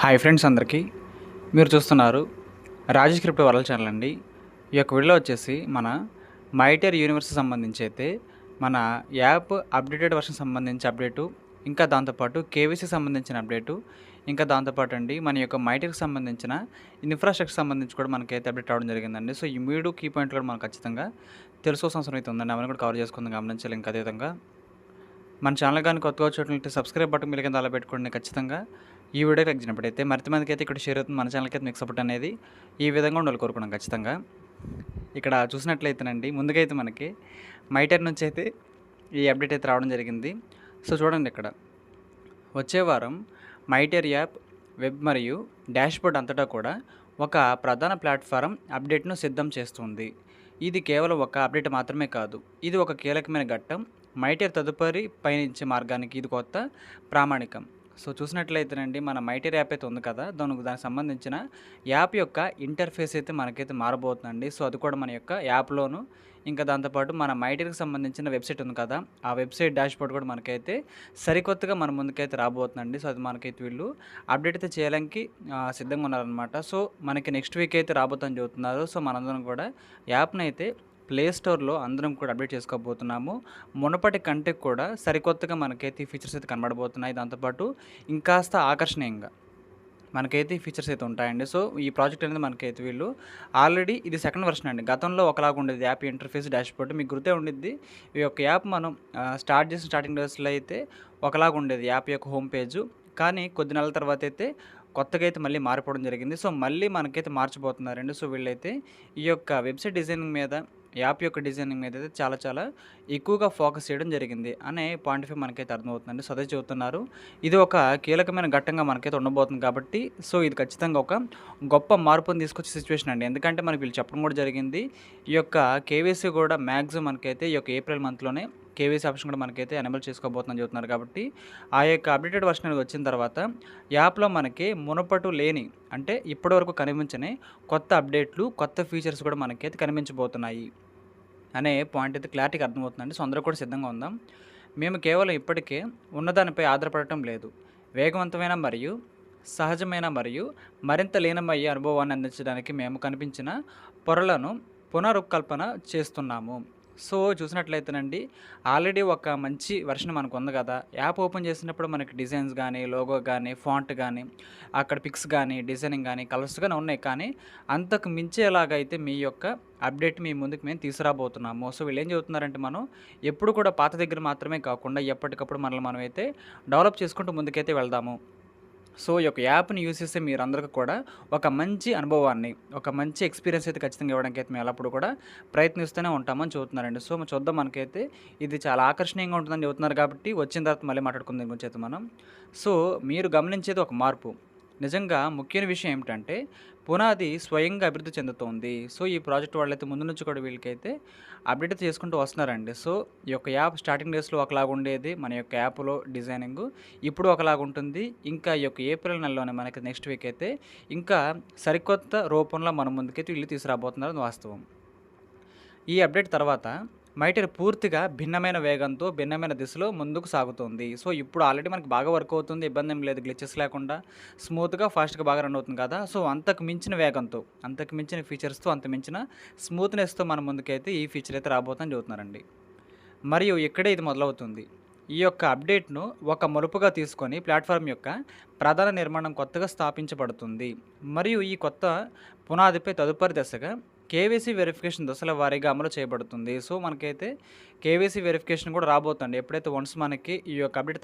Hi friends అందరికీ. మీరు చూస్తున్నారు రాజేష్ క్రిప్టో వరల్డ్ ఛానల్ అండి. ఈ యొక్క వీడియోలో వచ్చేసి మన మైటర్ యూనివర్స్కి సంబంధించి అయితే మన యాప్ అప్డేటెడ్ వర్షన్ సంబంధించి అప్డేటు, ఇంకా దాంతోపాటు కేవీసీకి సంబంధించిన అప్డేటు, ఇంకా దాంతోపాటు అండి మన యొక్క మైటర్కి సంబంధించిన ఇన్ఫ్రాస్ట్రక్చర్ సంబంధించి కూడా మనకైతే అప్డేట్ రావడం జరిగిందండి. సో ఈ 3 కీ పాయింట్లు కూడా మనకు ఖచ్చితంగా తెలుసుకోవాల్సిన అవసరం అయితే ఉందండి. అవన్నీ కూడా కవర్ చేసుకుందాం, గమనించాలి. ఇంకా అదేవిధంగా మన ఛానల్ కానీ కొత్తగా వచ్చినట్లయితే సబ్స్క్రైబ్ బటన్ మీరు కింద అలా పెట్టుకోండి. ఖచ్చితంగా ఈ వీడియోకి నచ్చినప్పుడైతే మరింత మందికి అయితే ఇక్కడ షేర్ అవుతుంది. మన ఛానల్కి అయితే మీకు సపోర్ట్ అనేది ఈ విధంగా ఉండాలి కోరుకున్నాం ఖచ్చితంగా. ఇక్కడ చూసినట్లయితేనండి, ముందుకైతే మనకి మైటర్ నుంచి అయితే ఈ అప్డేట్ అయితే రావడం జరిగింది. సో చూడండి, ఇక్కడ వచ్చే వారం మైటర్ యాప్ వెబ్ మరియు డాష్బోర్డ్ అంతటా కూడా ఒక ప్రధాన ప్లాట్ఫారం అప్డేట్ను సిద్ధం చేస్తుంది. ఇది కేవలం ఒక అప్డేట్ మాత్రమే కాదు, ఇది ఒక కీలకమైన ఘట్టం. మైటర్ తదుపరి పయనించే మార్గానికి ఇది కొత్త ప్రామాణికం. సో చూసినట్లయితేనండి, మన మైటర్ యాప్ అయితే ఉంది కదా, దానికి సంబంధించిన యాప్ యొక్క ఇంటర్ఫేస్ అయితే మనకైతే మారబోతుందండి. సో అది కూడా మన యొక్క యాప్లోను, ఇంకా దాంతోపాటు మన మైటర్కి సంబంధించిన వెబ్సైట్ ఉంది కదా, ఆ వెబ్సైట్ డాష్బోర్డ్ కూడా మనకైతే సరికొత్తగా మన ముందుకైతే రాబోతుందండి. సో అది మనకైతే వీళ్ళు అప్డేట్ అయితే చేయడానికి సిద్ధంగా ఉన్నారనమాట. సో మనకి నెక్స్ట్ వీక్ అయితే రాబోతుందని చెబుతున్నారు. సో మనందరం కూడా యాప్ని అయితే ప్లే స్టోర్లో అందరం కూడా అప్డేట్ చేసుకోబోతున్నాము. మునుపటి కంటే కూడా సరికొత్తగా మనకైతే ఈ ఫీచర్స్ అయితే కనబడబోతున్నాయి. దాంతోపాటు ఇంకాస్త ఆకర్షణీయంగా మనకైతే ఈ ఫీచర్స్ అయితే ఉంటాయండి. సో ఈ ప్రాజెక్ట్ అనేది మనకైతే వీళ్ళు ఆల్రెడీ ఇది సెకండ్ వర్షన్ అండి. గతంలో ఒకలాగా ఉండేది యాప్ ఇంటర్ఫేస్ డాష్బోర్డ్, మీకు గుర్తే ఉండిద్ది. ఈ యొక్క యాప్ మనం స్టార్ట్ చేసిన స్టార్టింగ్ డేస్లో అయితే ఒకలాగా ఉండేది యాప్ యొక్క హోమ్ పేజు. కానీ కొద్ది నెలల తర్వాత అయితే కొత్తగా అయితే మళ్ళీ మారిపోవడం జరిగింది. సో మళ్ళీ మనకైతే మార్చిపోతున్నారండి. సో వీళ్ళైతే ఈ యొక్క వెబ్సైట్ డిజైనింగ్ మీద, యాప్ యొక్క డిజైనింగ్ మీద అయితే చాలా చాలా ఎక్కువగా ఫోకస్ చేయడం జరిగింది అనే పాయింట్ ఆఫ్ వ్యూ మనకైతే అర్థమవుతుందండి. సో అదే చెబుతున్నారు, ఇది ఒక కీలకమైన ఘట్టంగా మనకైతే ఉండబోతుంది కాబట్టి. సో ఇది ఖచ్చితంగా ఒక గొప్ప మార్పుని తీసుకొచ్చే సిచ్యువేషన్ అండి. ఎందుకంటే మనకి వీళ్ళు చెప్పడం కూడా జరిగింది, ఈ యొక్క కేవైసీ కూడా మ్యాక్సిమం మనకైతే ఈ యొక్క ఏప్రిల్ మంత్లోనే కేవైసీ ఆప్షన్ కూడా మనకైతే ఎనేబుల్ చేసుకోబోతుందని చెబుతున్నారు. కాబట్టి ఆ యొక్క అప్డేటెడ్ వర్షన్ అనేది వచ్చిన తర్వాత యాప్లో మనకి మునుపటు లేని, అంటే ఇప్పటివరకు కనిపించని కొత్త అప్డేట్లు, కొత్త ఫీచర్స్ కూడా మనకైతే కనిపించబోతున్నాయి అనే పాయింట్ అయితే క్లారిటీగా అర్థమవుతుందండి. సో అందరూ కూడా సిద్ధంగా ఉందాం. మేము కేవలం ఇప్పటికే ఉన్నదానిపై ఆధారపడటం లేదు, వేగవంతమైన మరియు సహజమైన మరియు మరింత లీనమయ్యే అనుభవాన్ని అందించడానికి మేము కనిపించిన పొరలను పునరుత్కల్పన చేస్తున్నాము. సో చూసినట్లయితేనండి, ఆల్రెడీ ఒక మంచి వెర్షన్ మనకు ఉంది కదా. యాప్ ఓపెన్ చేసినప్పుడు మనకి డిజైన్స్ కానీ, లోగో కానీ, ఫాంట్ కానీ, అక్కడ పిక్స్ కానీ, డిజైనింగ్ కానీ, కలర్స్ కానీ ఉన్నాయి. కానీ అంతకు మించేలాగైతే మీ యొక్క అప్డేట్ మీ ముందుకు మేము తీసుకురాబోతున్నాము. సో వీళ్ళు ఏం చెబుతున్నారంటే, మనం ఎప్పుడు కూడా పాత దగ్గర మాత్రమే కాకుండా ఎప్పటికప్పుడు మనమైతే డెవలప్ చేసుకుంటూ ముందుకైతే వెళ్దాము. సో ఈ యొక్క యాప్ని యూజ్ చేస్తే మీరందరికీ కూడా ఒక మంచి అనుభవాన్ని, ఒక మంచి ఎక్స్పీరియన్స్ అయితే ఖచ్చితంగా ఇవ్వడానికి అయితే మేము ఎల్లప్పుడు కూడా ప్రయత్నిస్తూనే ఉంటామని చెబుతున్నారండి. సో చూద్దాం, మనకైతే ఇది చాలా ఆకర్షణీయంగా ఉంటుందని చెబుతున్నారు కాబట్టి వచ్చిన తర్వాత మళ్ళీ మాట్లాడుకుందాం దీని గురించి అయితే మనం. సో మీరు గమనించేది ఒక మార్పు. నిజంగా ముఖ్యమైన విషయం ఏమిటంటే, పునాది స్వయంగా అభివృద్ధి చెందుతోంది. సో ఈ ప్రాజెక్ట్ వాళ్ళైతే ముందు నుంచి కూడా వీళ్ళకైతే అప్డేట్ చేసుకుంటూ వస్తున్నారండి. సో ఈ యొక్క యాప్ స్టార్టింగ్ డేస్లో ఒకలాగా ఉండేది మన యొక్క యాప్లో డిజైనింగ్, ఇప్పుడు ఒకలాగా ఉంటుంది. ఇంకా ఈ యొక్క ఏప్రిల్ నెలలోనే మనకి నెక్స్ట్ వీక్ అయితే ఇంకా సరికొత్త రూపంలో మన ముందుకైతే వీళ్ళు తీసుకురాబోతున్నారు వాస్తవం. ఈ అప్డేట్ తర్వాత మైటర్ పూర్తిగా భిన్నమైన వేగంతో, భిన్నమైన దిశలో ముందుకు సాగుతుంది. సో ఇప్పుడు ఆల్రెడీ మనకి బాగా వర్క్ అవుతుంది, ఇబ్బంది ఏం లేదు, గ్లిచెస్ లేకుండా స్మూత్గా, ఫాస్ట్గా బాగా రన్ అవుతుంది కదా. సో అంతకు మించిన వేగంతో, అంతకు మించిన ఫీచర్స్తో, అంత మించిన స్మూత్నెస్తో మన ముందుకైతే ఈ ఫీచర్ అయితే రాబోతుందని చెబుతున్నారండి. మరియు ఇక్కడే ఇది మొదలవుతుంది. ఈ యొక్క అప్డేట్ను ఒక మలుపుగా తీసుకొని ప్లాట్ఫామ్ యొక్క ప్రధాన నిర్మాణం కొత్తగా స్థాపించబడుతుంది. మరియు ఈ కొత్త పునాదిపై తదుపరి దశగా కేవైసీ వెరిఫికేషన్ దశల వారీగా అమలు చేయబడుతుంది. సో మనకైతే కేవైసీ వెరిఫికేషన్ కూడా రాబోతుంది ఎప్పుడైతే వన్స్ మనకి ఈ యొక్క అప్డేట్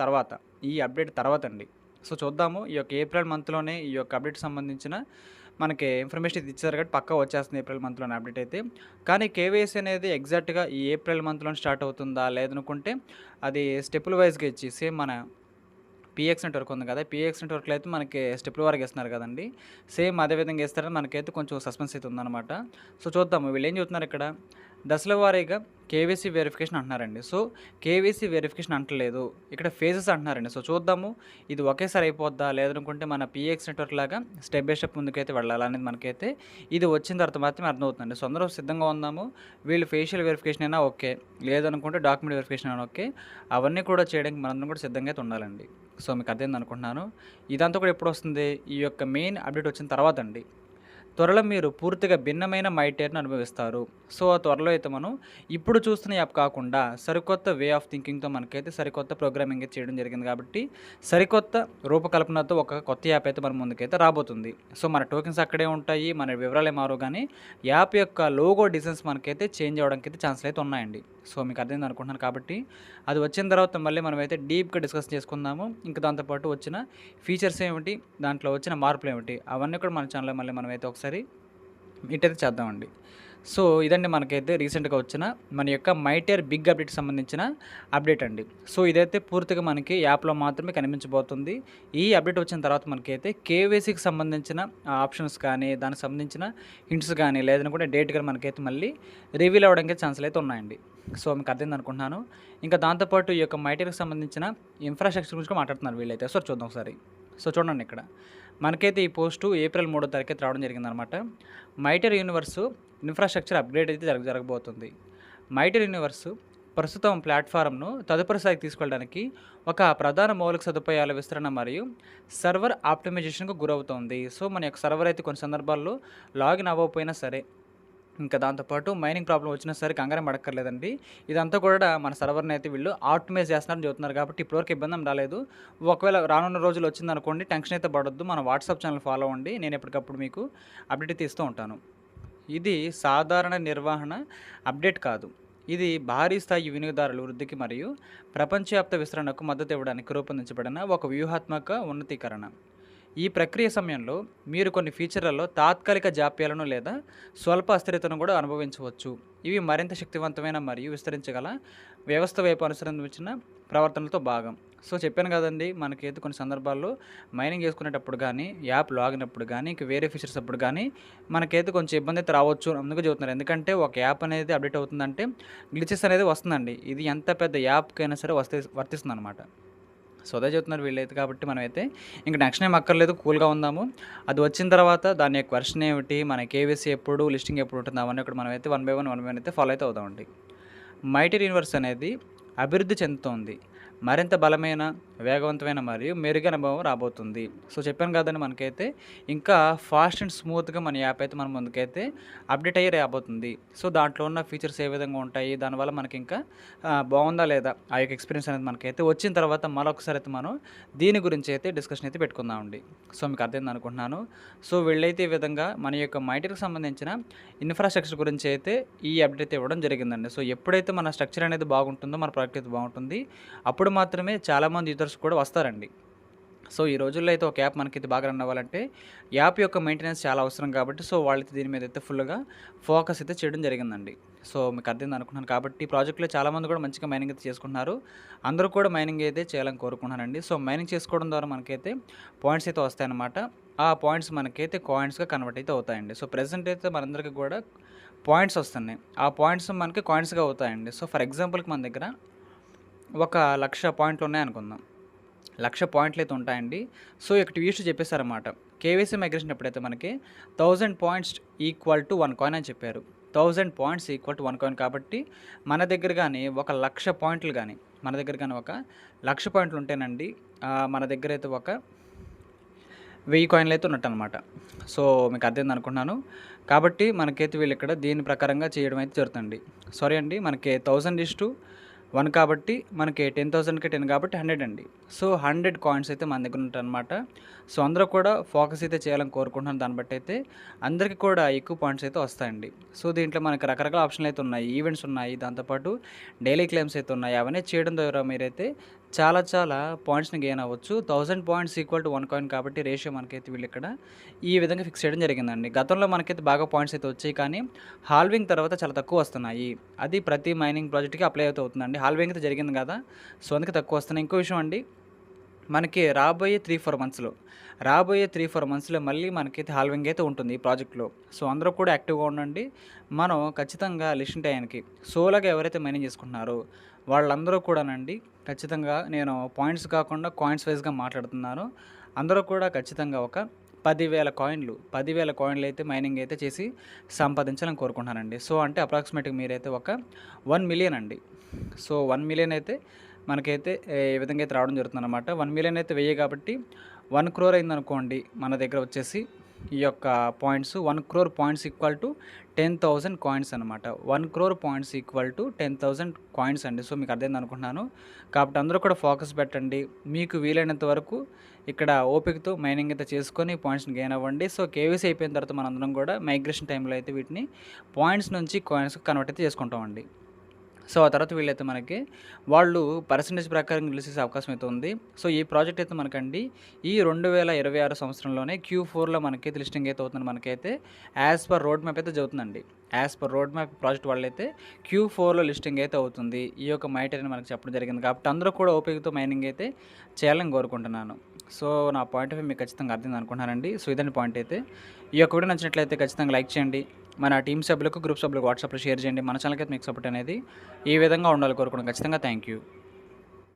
తర్వాత అండి. సో చూద్దాము, ఈ యొక్క ఏప్రిల్ మంత్లోనే ఈ యొక్క అప్డేట్ సంబంధించిన మనకి ఇన్ఫర్మేషన్ ఇది ఇచ్చారు కాబట్టి పక్కా వచ్చేస్తుంది ఏప్రిల్ మంత్లోనే అప్డేట్ అయితే. కానీ కేవైసీ అనేది ఎగ్జాక్ట్గా ఈ ఏప్రిల్ మంత్లోనే స్టార్ట్ అవుతుందా, లేదనుకుంటే అది స్టెప్పుల వైజ్గా ఇచ్చి, సేమ్ మన పీఎక్స్ నెట్వర్క్ ఉంది కదా, పీఎక్స్ నెట్వర్క్లో అయితే మనకి స్టెప్ల వరకు ఇస్తున్నారు కదండి, సేమ్ అదే విధంగా ఇస్తారని మనకైతే కొంచెం సస్పెన్స్ అయితే ఉందన్నమాట. సో చూద్దాము వీళ్ళు ఏం చెబుతున్నారు ఇక్కడ. దశల వారీగా కేవైసీ వెరిఫికేషన్ అంటున్నారండి. సో కేవైసీ వెరిఫికేషన్ అంటలేదు, ఇక్కడ ఫేజెస్ అంటున్నారండి. సో చూద్దాము, ఇది ఒకేసారి అయిపోద్దా, లేదనుకుంటే మన పీఎక్స్ నెట్వర్క్ లాగా స్టెప్ బై స్టెప్ ముందుకైతే వెళ్ళాలి అనేది మనకైతే ఇది వచ్చిన తర్వాత మాత్రమే అర్థమవుతుందండి. సో అందరూ సిద్ధంగా ఉందాము. వీళ్ళు ఫేషియల్ వెరిఫికేషన్ అయినా ఓకే, లేదనుకుంటే డాక్యుమెంట్ వెరిఫికేషన్ అయినా ఓకే, అవన్నీ కూడా చేయడానికి మనందరం కూడా సిద్ధంగా అయితే ఉండాలండి. సో, మీకు అర్థమైంది అనుకుంటున్నాను. ఇదంతా కూడా ఎప్పుడొస్తుంది? ఈ యొక్క మెయిన్ అప్డేట్ వచ్చిన తర్వాత అండి. త్వరలో మీరు పూర్తిగా భిన్నమైన మైటేర్‌ని అనుభవిస్తారు. సో, ఆ త్వరలో అయితే మనం ఇప్పుడు చూస్తున్న యాప్ కాకుండా సరికొత్త వే ఆఫ్ థింకింగ్‌తో మనకైతే సరికొత్త ప్రోగ్రామింగ్ అయితే చేయడం జరిగింది కాబట్టి, సరికొత్త రూపకల్పనతో ఒక కొత్త యాప్ అయితే మన ముందుకైతే రాబోతుంది. సో, మన టోకెన్స్ అక్కడే ఉంటాయి. మన వివరాలే మారవు గానీ, యాప్ యొక్క లోగో డిజైన్స్ మనకైతే చేంజ్ అవ్వడానికైతే ఛాన్స్‌లు అయితే ఉన్నాయండి. సో, మీకు అర్థమైంది అనుకుంటున్నాను కాబట్టి, అది వచ్చిన తర్వాత మళ్ళీ మనమైతే డీప్‌గా డిస్కస్ చేసుకుందాము. ఇంకా దాంతో పాటు వచ్చిన ఫీచర్స్ ఏమిటి? దాంట్లో వచ్చిన మార్పులేమిటి? అవన్నీ కూడా మన ఛానల్‌లో మళ్ళీ మనమైతే ఒకసారి మీట్ అయితే చేద్దామండి. సో, ఇదండి మనకైతే రీసెంట్‌గా వచ్చిన మన యొక్క మైటేర్ బిగ్ అప్డేట్‌కి సంబంధించిన అప్డేట్ అండి. సో, ఇదైతే పూర్తిగా మనకి యాప్‌లో మాత్రమే కనిపించబోతుంది. ఈ అప్డేట్ వచ్చిన తర్వాత మనకైతే కేవైసీకి సంబంధించిన ఆప్షన్స్ కానీ, దానికి సంబంధించిన హింట్స్ కానీ, లేదనుకుంటే డేట్ గాని మనకైతే మళ్ళీ రివీల్ అవ్వడానికి ఛాన్స్‌లు అయితే ఉన్నాయండి. సో, మీకు అర్థమైంది అనుకుంటున్నాను. ఇంకా దాంతో పాటు ఈ యొక్క మైటేర్‌కి సంబంధించిన ఇన్‌ఫ్రాస్ట్రక్చర్ గురించి కూడా మాట్లాడుతున్నారు వీళ్ళైతే. సో, చూద్దాం ఒకసారి. సో, చూడండి ఇక్కడ. మనకైతే ఈ పోస్టు ఏప్రిల్ 3వ తారీఖు రావడం జరిగిందనమాట. మైటేర్ యూనివర్సు ఇన్‌ఫ్రాస్ట్రక్చర్ అప్‌గ్రేడ్ అయితే జరగబోతుంది. మైటేర్ యూనివర్సు ప్రస్తుతం ప్లాట్‌ఫారమ్‌ను తదుపరి స్థాయికి తీసుకెళ్ళడానికి ఒక ప్రధాన మౌలిక సదుపాయాల విస్తరణ మరియు సర్వర్ ఆప్టిమైజేషన్‌కు గురవుతోంది. సో, మన యొక్క సర్వర్ అయితే కొన్ని సందర్భాల్లో లాగిన్ అవ్వకపోయినా సరే, ఇంకా దాంతో పాటు మైనింగ్ ప్రాబ్లమ్ వచ్చినా సరే కంగారేం పడక్కర్లేదండి. ఇదంతా కూడా మన సర్వర్‌ని అయితే వీళ్ళు ఆప్టిమైజ్ చేస్తున్నారని చెబుతున్నారు కాబట్టి ఇప్పటివరకు ఇబ్బంది ఏం రాలేదు. ఒకవేళ రానున్న రోజుల్లో వచ్చిందనుకోండి టెన్షన్ అయితే పడొద్దు. మన వాట్సాప్ ఛానల్ ఫాలో అవ్వండి. నేను ఎప్పటికప్పుడు మీకు అప్డేట్ అయితే ఇస్తూ ఉంటాను. ఇది సాధారణ నిర్వహణ అప్డేట్ కాదు. ఇది భారీ స్థాయి వినియోగదారుల వృద్ధికి మరియు ప్రపంచవ్యాప్త విస్తరణకు మద్దతు ఇవ్వడానికి రూపొందించబడిన ఒక వ్యూహాత్మక ఉన్నతీకరణ. ఈ ప్రక్రియ సమయంలో మీరు కొన్ని ఫీచర్లలో తాత్కాలిక జాప్యాలను లేదా స్వల్ప అస్థిరతను కూడా అనుభవించవచ్చు. ఇవి మరింత శక్తివంతమైన మరియు విస్తరించగల వ్యవస్థ వైపు అనుసరించిన ప్రవర్తనలతో భాగం. సో, చెప్పాను కదండి, మనకైతే కొన్ని సందర్భాల్లో మైనింగ్ చేసుకునేటప్పుడు కానీ, యాప్ లాగిన్ అప్పుడు కానీ, ఇంక వేరే ఫీచర్స్ అప్పుడు కానీ మనకైతే కొంచెం ఇబ్బంది అయితే రావచ్చు అందుకు చెబుతున్నారు. ఎందుకంటే ఒక యాప్ అనేది అప్డేట్ అవుతుందంటే గ్లిచెస్ అనేది వస్తుందండి. ఇది ఎంత పెద్ద యాప్కైనా సరే వర్తిస్తుంది అనమాట. సో, అదే చెప్తున్నారు వీళ్ళైతే కాబట్టి మనమైతే ఇంక టెన్షన్ ఏం అక్కర్లేదు, కూల్‌గా ఉందాము. అది వచ్చిన తర్వాత దాని యొక్క వెర్షన్ ఏమిటి, మన కేవైసీ ఎప్పుడు, లిస్టింగ్ ఎప్పుడు ఉంటుంది అవన్నీ కూడా మనమైతే వన్ బై వన్ అయితే ఫాలో అయితే అవుదామండి. మైటేర్ యూనివర్స్ అనేది అభివృద్ధి చెందుతోంది. మరింత బలమైన, వేగవంతమైన మరియు మెరుగైన అనుభవం రాబోతుంది. సో, చెప్పాను కదండీ మనకైతే ఇంకా ఫాస్ట్ అండ్ స్మూత్‌గా మన యాప్ అయితే మన ముందుకైతే అప్డేట్ అయ్యి రాబోతుంది. సో, దాంట్లో ఉన్న ఫీచర్స్ ఏ విధంగా ఉంటాయి, దానివల్ల మనకింకా బావుందా లేదా ఆ యొక్క ఎక్స్‌పీరియన్స్ అనేది మనకైతే వచ్చిన తర్వాత మరొకసారి అయితే మనం దీని గురించి అయితే డిస్కషన్ అయితే పెట్టుకుందామండి. సో, మీకు అర్థమైంది అనుకుంటున్నాను. సో, వీళ్ళైతే ఈ విధంగా మన యొక్క మైటర్‌కి సంబంధించిన ఇన్‌ఫ్రాస్ట్రక్చర్ గురించి అయితే ఈ అప్డేట్ అయితే ఇవ్వడం జరిగిందండి. సో, ఎప్పుడైతే మన స్ట్రక్చర్ అనేది బాగుంటుందో, మన ప్రాజెక్ట్ అయితే బాగుంటుంది. అప్పుడు మాత్రమే చాలామంది యూజర్స్ కూడా వస్తారండి. సో, ఈ రోజుల్లో అయితే ఒక యాప్ మనకైతే బాగా రన్ అవ్వాలంటే యాప్ యొక్క మెయింటెనెన్స్ చాలా అవసరం కాబట్టి, సో, వాళ్ళైతే దీని మీద అయితే ఫుల్‌గా ఫోకస్ అయితే చేయడం జరిగిందండి. సో, మీకు అర్థమైంది అనుకుంటున్నాను కాబట్టి ప్రాజెక్ట్‌లో చాలామంది కూడా మంచిగా మైనింగ్ అయితే చేసుకుంటున్నారు. అందరూ కూడా మైనింగ్ అయితే చేయాలని కోరుకుంటున్నానండి. సో, మైనింగ్ చేసుకోవడం ద్వారా మనకైతే పాయింట్స్ అయితే వస్తాయన్నమాట. ఆ పాయింట్స్ మనకైతే కాయిన్స్‌గా కన్వర్ట్ అయితే అవుతాయండి. సో, ప్రెజెంట్ అయితే మనందరికీ కూడా పాయింట్స్ వస్తున్నాయి. ఆ పాయింట్స్ మనకి కాయిన్స్‌గా అవుతాయండి. సో, ఫర్ ఎగ్జాంపుల్‌కి మన దగ్గర ఒక 1,00,000 పాయింట్లు ఉన్నాయనుకుందాం. 1,00,000 పాయింట్లయితే ఉంటాయండి. సో, ఇక్కడ ట్విస్ట్ చెప్పేసారన్నమాట. కేవైసీ మైగ్రేషన్ ఎప్పుడైతే మనకి 1000 పాయింట్స్ ఈక్వల్ టు 1 కాయిన్ అని చెప్పారు. 1000 పాయింట్స్ ఈక్వల్ టు 1 కాయిన్ కాబట్టి మన దగ్గర గాని ఒక 1,00,000 పాయింట్లు గాని, మన దగ్గర గాని ఒక 1,00,000 పాయింట్లు ఉంటేనండి మన దగ్గరైతే ఒక 1000 కాయిన్‌లయితే ఉన్నట్టనమాట. సో, మీకు అర్థమైంది అనుకుంటున్నాను. కాబట్టి మనకైతే వీళ్ళిక్కడ దీని ప్రకారంగా చేయడం అయితే జరుగుతుంది. సారీ అండి, మనకి 1000:1 కాబట్టి మనకి 10,000కి 10 కాబట్టి 100 అండి. సో, 100 కాయిన్స్ అయితే మన దగ్గర ఉంటాయన్నమాట. సో, అందరూ కూడా ఫోకస్ అయితే చేయాలని కోరుకుంటున్నాను. దాన్ని బట్టి అయితే అందరికీ కూడా ఎక్కువ పాయింట్స్ అయితే వస్తాయండి. సో, దీంట్లో మనకి రకరకాల ఆప్షన్లు అయితే ఉన్నాయి. ఈవెంట్స్ ఉన్నాయి. దాంతోపాటు డైలీ క్లెయిమ్స్ అయితే ఉన్నాయి. అవన్నీ చేయడం ద్వారా మీరైతే చాలా చాలా పాయింట్స్‌ని గెయిన్ అవ్వచ్చు. 1000 పాయింట్స్ ఈక్వల్ టు 1 కాయిన్ కాబట్టి రేషియో మనకైతే వీళ్ళిక్కడ ఈ విధంగా ఫిక్స్ చేయడం జరిగిందండి. గతంలో మనకైతే బాగా పాయింట్స్ అయితే వచ్చాయి కానీ హాల్వింగ్ తర్వాత చాలా తక్కువ వస్తున్నాయి. అది ప్రతి మైనింగ్ ప్రాజెక్ట్‌కి అప్లై అయితే అవుతుందండి. హాల్వింగ్ అయితే జరిగింది కదా! సో, అందుకే తక్కువ వస్తున్నాయి. ఇంకో విషయం అండి, మనకి రాబోయే 3, 4 మంత్స్‌లో మళ్ళీ మనకైతే హాల్వింగ్ అయితే ఉంటుంది ఈ ప్రాజెక్ట్‌లో. సో, అందరూ కూడా యాక్టివ్‌గా ఉండండి. మనం ఖచ్చితంగా లిషన్ టైంకి సోలోగా ఎవరైతే మైనింగ్ చేసుకుంటున్నారో వాళ్ళందరూ కూడానండి ఖచ్చితంగా నేను పాయింట్స్ కాకుండా కాయిన్స్ వైస్‌గా మాట్లాడుతున్నాను. అందరూ కూడా ఖచ్చితంగా ఒక 10,000 కాయిన్లు అయితే మైనింగ్ అయితే చేసి సంపాదించాలని కోరుకుంటున్నానండి. సో, అంటే అప్రాక్సిమేట్‌గా మీరైతే ఒక 1,000,000 అండి. సో, 1,000,000 అయితే మనకైతే ఈ విధంగా అయితే రావడం జరుగుతుందన్నమాట. 1,000,000 అయితే వెయ్యే కాబట్టి 1 క్రోర్ అయిందనుకోండి మన దగ్గర వచ్చేసి ఈ యొక్క points 1 crore points equal to 10,000 coins అనమాట. 1 crore points equal to 10,000 coins అండి. సో మీకు అర్థమైంది అనుకుంటున్నాను. కాబట్టి అందరూ కూడా ఫోకస్ పెట్టండి. మీకు వీలైనంత వరకు ఇక్కడ ఓపికతో మైనింగ్ అయితే చేసుకొని పాయింట్స్ని గెయిన్ అవ్వండి. సో కేవైసీ అయిపోయిన తర్వాత మనందరం కూడా మైగ్రేషన్ టైంలో అయితే వీటిని పాయింట్స్ నుంచి కాయిన్స్కి కన్వర్ట్ అయితే చేసుకుంటామండి. సో ఆ తర్వాత వీళ్ళైతే మనకి వాళ్ళు పర్సెంటేజ్ ప్రకారం రిలీజ్ చేసే అవకాశం అయితే ఉంది. సో ఈ ప్రాజెక్ట్ అయితే మనకండి ఈ 2026 సంవత్సరంలోనే Q4లో మనకైతే లిస్టింగ్ అయితే అవుతుంది. మనకైతే యాజ్ పర్ రోడ్ మ్యాప్ అయితే జరుగుతుందండి. As per road map project వాళ్ళైతే Q4లో లిస్టింగ్ అయితే అవుతుంది. ఈ యొక్క మైటర్ అని మనకు చెప్పడం జరిగింది. కాబట్టి అందరూ కూడా ఓపికతో మైనింగ్ అయితే చేయాలని కోరుకుంటున్నాను. సో నా పాయింట్ ఆఫ్ వ్యూ మీకు ఖచ్చితంగా అర్థమైంది అనుకుంటున్నానండి. సో ఇదండి పాయింట్ అయితే. ఈ యొక్క వీడియో నచ్చినట్లయితే ఖచ్చితంగా లైక్ చేయండి. మన టీమ్ సభ్యులకు, గ్రూప్ సభ్యులకు వాట్సాప్లో షేర్ చేయండి. మన ఛానల్కి అయితే మీకు సపోర్ట్ అనేది ఈ విధంగా ఉండాలి కోరుకోవడం ఖచ్చితంగా. Thank you.